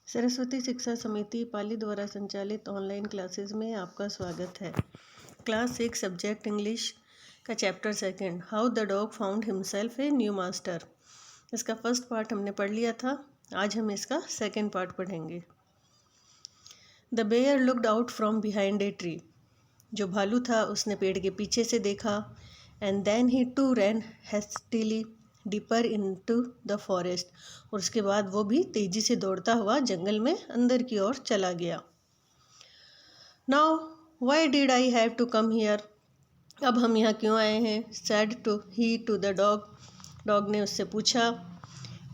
सरस्वती शिक्षा समिति पाली द्वारा संचालित ऑनलाइन क्लासेस में आपका स्वागत है। क्लास 6 सब्जेक्ट इंग्लिश का chapter second, how the dog found himself a new master. इसका फर्स्ट पार्ट हमने पढ़ लिया था। आज हम इसका सेकंड पार्ट पढ़ेंगे। The bear looked out from behind a tree. जो भालू था उसने पेड़ के पीछे से देखा। And then he too ran hastily deeper into the forest. और उसके बाद वो भी तेजी से दौड़ता हुआ जंगल में अंदर की ओर चला गया। Now why did I have to come here. अब हम यहाँ क्यों आए हैं। Said to he to the dog. Dog ने उससे पूछा।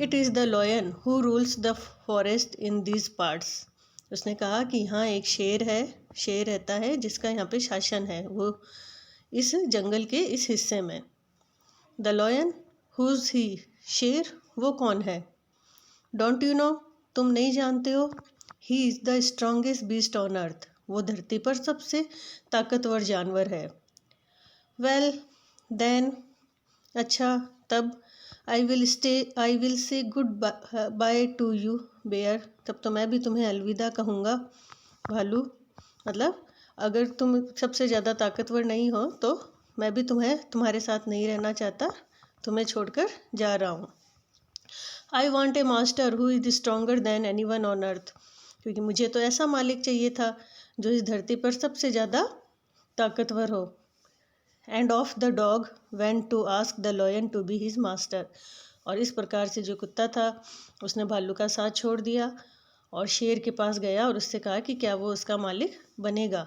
It is the lion who rules the forest in these parts. उसने कहा कि यहाँ एक शेर है, शेर रहता है जिसका यहाँ पे शासन है, वो इस जंगल के इस हिस्से में। द लॉयन हुज ही, शेर वो कौन है। डोंट यू नो, तुम नहीं जानते हो। He is the strongest beast on earth, वो धरती पर सबसे ताकतवर जानवर है। वेल देन, अच्छा तब, I will say goodbye to you bear. तब तो मैं भी तुम्हें अलविदा कहूँगा भालू। मतलब अगर तुम सबसे ज़्यादा ताकतवर नहीं हो तो मैं भी तुम्हारे साथ नहीं रहना चाहता, तुम्हें छोड़कर जा रहा हूँ। I want A master who is stronger than any one on earth. क्योंकि मुझे तो ऐसा मालिक चाहिए था जो इस धरती पर सबसे ज़्यादा ताकतवर हो। And of the dog went to ask the lion to be his master. और इस प्रकार से जो कुत्ता था उसने भालू का साथ छोड़ दिया और शेर के पास गया और उससे कहा कि क्या वो उसका मालिक बनेगा।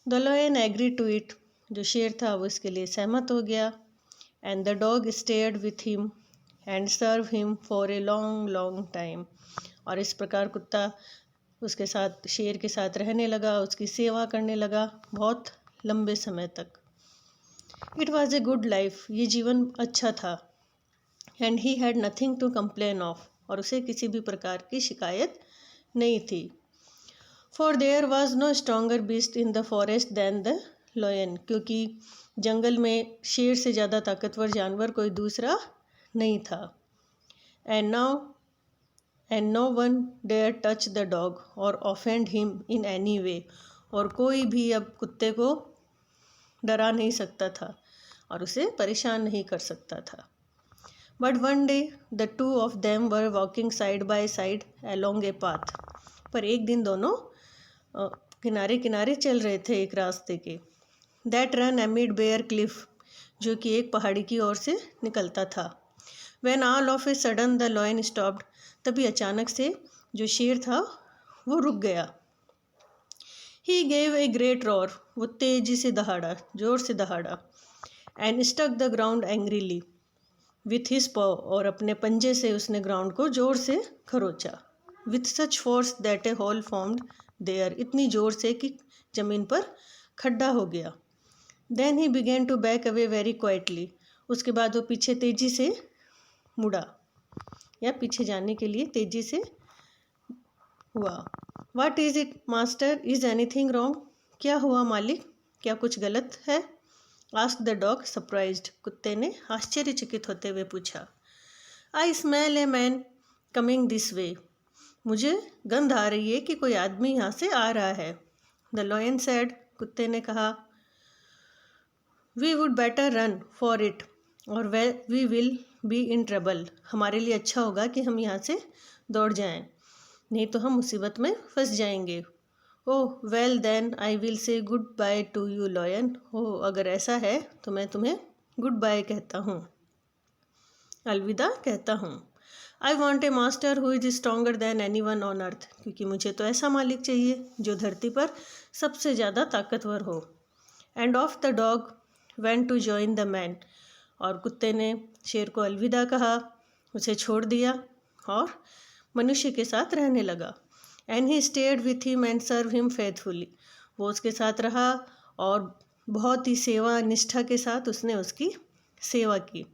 The lion agree to it. जो शेर था वो इसके लिए सहमत हो गया। And the dog stayed with him and serve him for a long long time. और इस प्रकार कुत्ता उसके साथ, शेर के साथ रहने लगा, उसकी सेवा करने लगा बहुत लंबे समय तक। It was a good life, ये जीवन अच्छा था। And he had nothing to complain of, और उसे किसी भी प्रकार की शिकायत नहीं थी। For there was no stronger beast in the forest than the lion. क्योंकि जंगल में शेर से ज़्यादा ताकतवर जानवर कोई दूसरा नहीं था। And no one dare touch the dog और offend him in any way. और कोई भी अब कुत्ते को डरा नहीं सकता था और उसे परेशान नहीं कर सकता था। But one day the two of them were walking side by side along a path. पर एक दिन दोनों किनारे किनारे चल रहे थे एक रास्ते के। That run amid bare cliff, जो कि एक पहाड़ी की ओर से निकलता था। When all of a sudden the lion stopped. तभी अचानक से जो शेर था वो रुक गया। He gave a great roar, वो तेजी से दहाड़ा, जोर से दहाड़ा। And struck the ground angrily with his paw. और अपने पंजे से उसने ग्राउंड को जोर से खरोचा। With such force that a hole formed there, इतनी जोर से कि जमीन पर खड्डा हो गया। Then he began to back away very quietly. उसके बाद वो पीछे तेजी से मुड़ा या पीछे जाने के लिए तेजी से हुआ। What is it master, is anything wrong. क्या हुआ मालिक, क्या कुछ गलत है। Ask the dog surprised. कुत्ते ने आश्चर्यचकित होते हुए पूछा। I smell a man coming this way. मुझे गंध आ रही है कि कोई आदमी यहाँ से आ रहा है। द लॉयन सेड, कुत्ते ने कहा। We would better run for it or we will be in trouble. हमारे लिए अच्छा होगा कि हम यहाँ से दौड़ जाएं, नहीं तो हम मुसीबत में फंस जाएंगे। Oh well then I will say goodbye to you lion. Oh अगर ऐसा है तो मैं तुम्हें गुड बाय कहता हूँ, अलविदा कहता हूँ। I want A master who is stronger than any one on earth. क्योंकि मुझे तो ऐसा मालिक चाहिए जो धरती पर सबसे ज़्यादा ताकतवर हो। And of the dog went to join the man. और कुत्ते ने शेर को अलविदा कहा, उसे छोड़ दिया और मनुष्य के साथ रहने लगा। And he stayed with him and serve him faithfully. वो उसके साथ रहा और बहुत ही सेवा निष्ठा के साथ उसने उसकी सेवा की।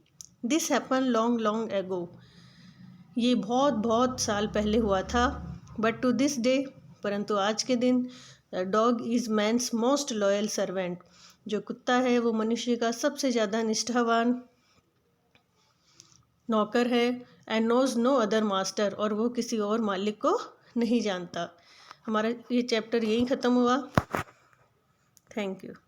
This happen long long ago. ये बहुत बहुत साल पहले हुआ था। बट टू दिस डे, परंतु आज के दिन, dog is man's most loyal servant. जो कुत्ता है वो मनुष्य का सबसे ज़्यादा निष्ठावान नौकर है। And knows no other master, और वो किसी और मालिक को नहीं जानता। हमारा ये चैप्टर यहीं ख़त्म हुआ। Thank you.